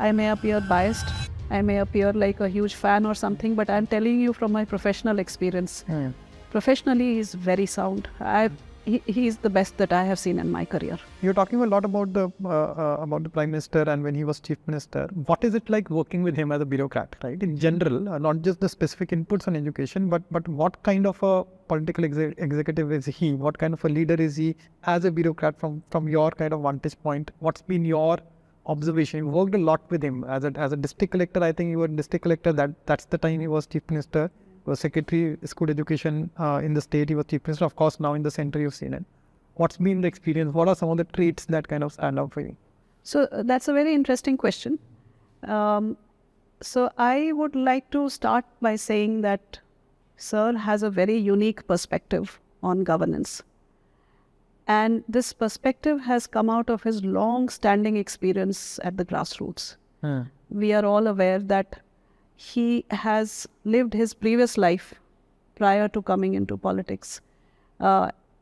I may appear biased, I may appear like a huge fan or something, but I'm telling you from my professional experience. Professionally, he's very sound. He's the best that I have seen in my career. You're talking a lot about the Prime Minister and when he was Chief Minister. What is it like working with him as a bureaucrat, right? In general, not just the specific inputs on education, but what kind of a political executive is he? What kind of a leader is he as a bureaucrat from your kind of vantage point? What's been your observation? You worked a lot with him as a district collector. I think you were district collector. That's the time he was Chief Minister. He was Secretary School Education in the state. He was Chief Minister. Of course, now in the center you've seen it. What's been the experience? What are some of the traits that kind of stand out for you? So that's a very interesting question. So I would like to start by saying that Sir has a very unique perspective on governance. And this perspective has come out of his long-standing experience at the grassroots. We are all aware that he has lived his previous life prior to coming into politics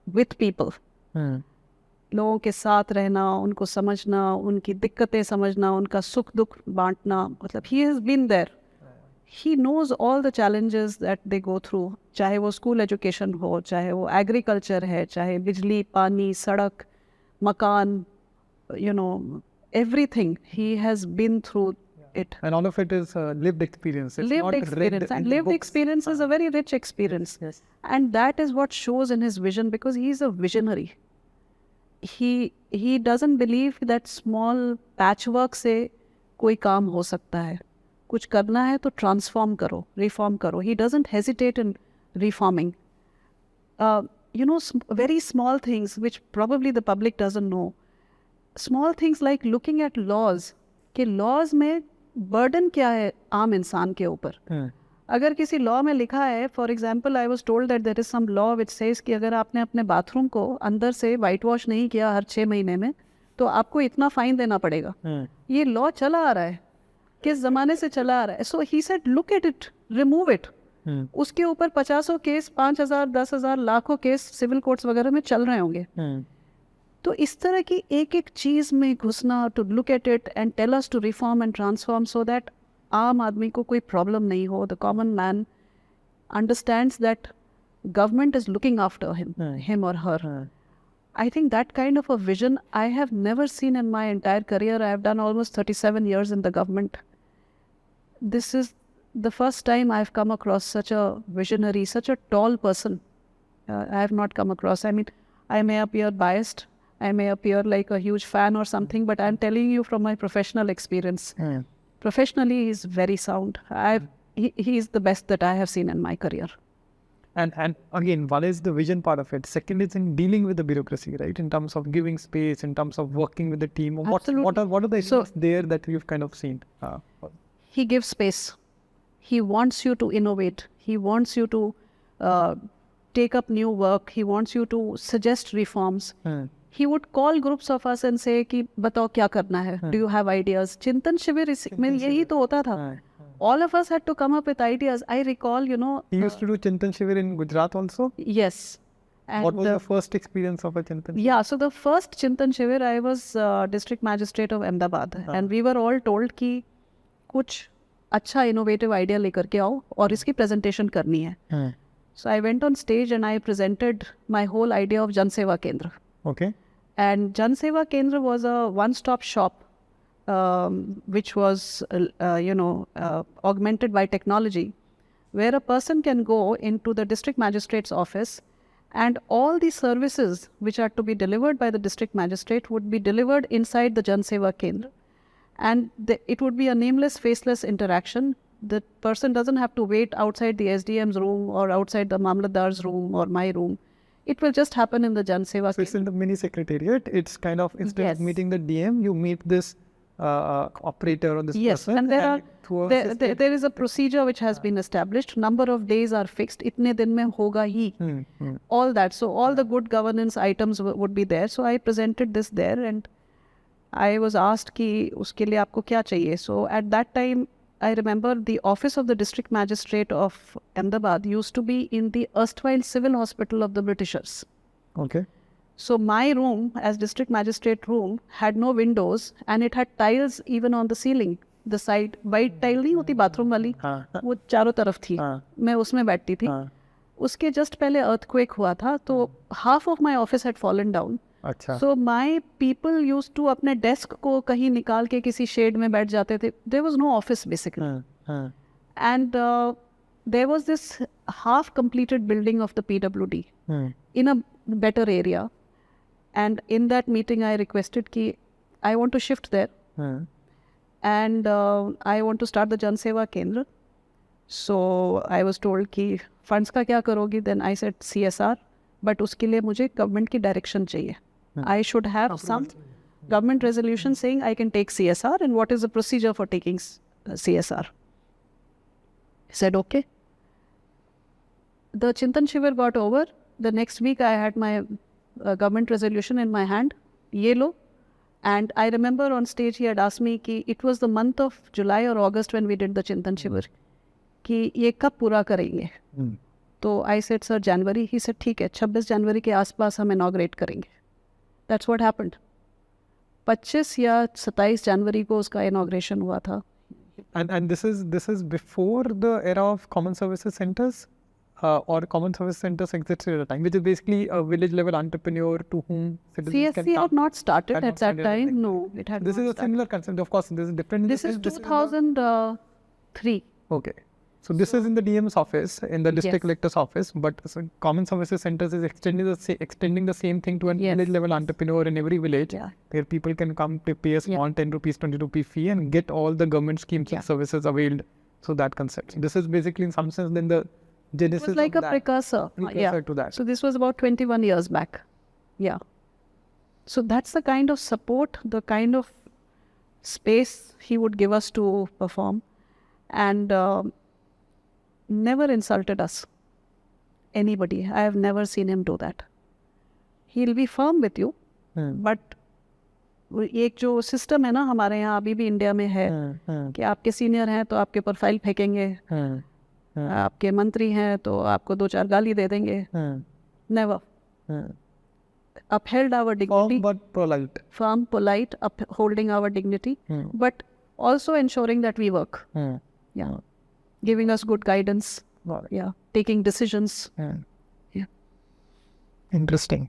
with people. लोगों के साथ रहना, उनको समझना, उनकी दिक्कतें समझना, उनका सुख दुख बांटना, मतलब he has been there. He knows all the challenges that they go through, चाहे वो स्कूल एजुकेशन हो, चाहे वो एग्रीकल्चर है, चाहे बिजली, पानी, सड़क, मकान, everything. He has been through it. And all of it is lived experience. It's lived not experience. And lived experience is a very rich experience. Yes. And that is what shows in his vision, because he is a visionary. He doesn't believe that small patchwork से कोई काम हो सकता है. कुछ करना है तो transform करो, reform करो. He doesn't hesitate in reforming. Very small things which probably the public doesn't know. Small things like looking at laws. कि laws में burden क्या है आम इंसान के ऊपर. अगर किसी लॉ में लिखा है, for example I was told that there is some law which says कि अगर आपने अपने बाथरूम को अंदर से वाइट वॉश नहीं किया हर 6 महीने में तो आपको इतना फाइन देना पड़ेगा. ये लॉ चला आ रहा है, किस ज़माने से चला आ रहा है. So he said look at it, remove it. उसके ऊपर 50 केस, 5,000, 10,000, लाखों केस सिविल कोर्ट्स वगैरह में चल रहे होंगे. तो इस तरह की एक एक चीज़ में घुसना, to look at it and tell us to reform and transform so that आम आदमी को कोई प्रॉब्लम नहीं हो. The common man understands that government is looking after him और her. I think that kind of a vision I have never seen in my entire career. I have done almost 37 years in the government. This is the first time I've come across such a visionary, such a tall person. I have not come across. I mean, I may appear biased. I may appear like a huge fan or something, but I'm telling you from my professional experience. Professionally, he's very sound. He's the best that I have seen in my career. And again, one is the vision part of it. Second is in dealing with the bureaucracy, right? In terms of giving space, in terms of working with the team. Absolutely. What are the issues there that you've kind of seen? He gives space. He wants you to innovate. He wants you to take up new work. He wants you to suggest reforms. He would call groups of us and say कि बताओ क्या करना है? Do you have ideas? चिंतन शिविर में यही तो होता था. All of us had to come up with ideas. I recall, He used to do Chintan Shivir in Gujarat also? Yes. And what was the first experience of a Chintan Shivir? Yeah, so the first Chintan Shivir, I was district magistrate of Ahmedabad. And we were all told कि कुछ अच्छा innovative idea लेकर के आओ और इसकी presentation करनी है. So I went on stage and I presented my whole idea of Jan Seva Kendra. Okay. And Jan Seva Kendra was a one-stop shop which was, augmented by technology, where a person can go into the district magistrate's office and all the services which are to be delivered by the district magistrate would be delivered inside the Jan Seva Kendra. And it would be a nameless, faceless interaction. The person doesn't have to wait outside the SDM's room or outside the Mamladar's room or my room. It will just happen in the Jan Seva Kendra. So it's in the mini secretariat. It's kind of, instead of meeting the DM, you meet this operator or this person. And there is a procedure which has been established. Number of days are fixed. Itne din mein hoga hi. All that. So all the good governance items would be there. So I presented this there and I was asked कि उसके लिए आपको क्या चाहिए. So at that time, I remember the office of the district magistrate of Ahmedabad used to be in the erstwhile civil hospital of the Britishers. Okay. So my room, as district magistrate room, had no windows and it had tiles even on the ceiling. The side white tile नहीं होती bathroom वाली, हाँ, वो चारों तरफ थी. हाँ, मैं उसमें बैठती थी. हाँ, उसके just पहले earthquake हुआ था, तो half of my office had fallen down. अच्छा, So my people used to अपने desk को कहीं निकाल के किसी shade में बैठ जाते थे. There was no office basically. हाँ, हाँ, And there was this half completed building of the PWD हाँ, in a better area. And in that meeting, I requested कि I want to shift there हाँ, and I want to start the Jan Seva Kendra. So I was told कि funds का क्या करोगी? Then I said CSR, but उसके लिए मुझे government की direction चाहिए. I should have some government resolution saying I can take CSR and what is the procedure for taking CSR. He said okay. The Chintan Shivir got over. The next week I had my government resolution in my hand, ye lo. And I remember on stage he had asked me कि it was the month of July or August when we did the Chintan Shivir कि ये कब पूरा करेंगे. हम्म, तो I said sir January. He said ठीक है 26 जनवरी के आसपास हम inaugurate करेंगे. That's what happened. 25 या 27 जनवरी को उसका inauguration हुआ था. and this is before the era of common services centers, or common service centers existed at the time, which is basically a village level entrepreneur to whom citizens can CSC come. had not started had at not that started at that time. No, it had This not is a started. similar concept, of course. This is different. This is this 2003. Okay. So this is in the DM's office, in the district Yes. collector's office, but common services centers is extending the same thing to a Yes. village level entrepreneur in every village, Yeah. where people can come to pay a small 10 rupees, 20 rupee fee and get all the government schemes Yeah. and services availed. So that concept. This is basically in some sense then the It genesis was like of a that. precursor. Yeah. To that. So this was about 21 years back. Yeah. So that's the kind of support, the kind of space he would give us to perform, and never insulted us. Anybody. I have never seen him do that. He'll be firm with you, but एक जो system है ना हमारे यहाँ अभी भी India में है कि आपके सीनियर हैं तो आपके ऊपर फाइल फेंकेंगे, आपके मंत्री हैं तो आपको 2-4 गाली दे देंगे. Never. Upheld our dignity. Firm but polite. Firm, polite, upholding our dignity, but also ensuring that we work. Yeah. Giving us good guidance. Got it. Yeah. Taking decisions. Interesting.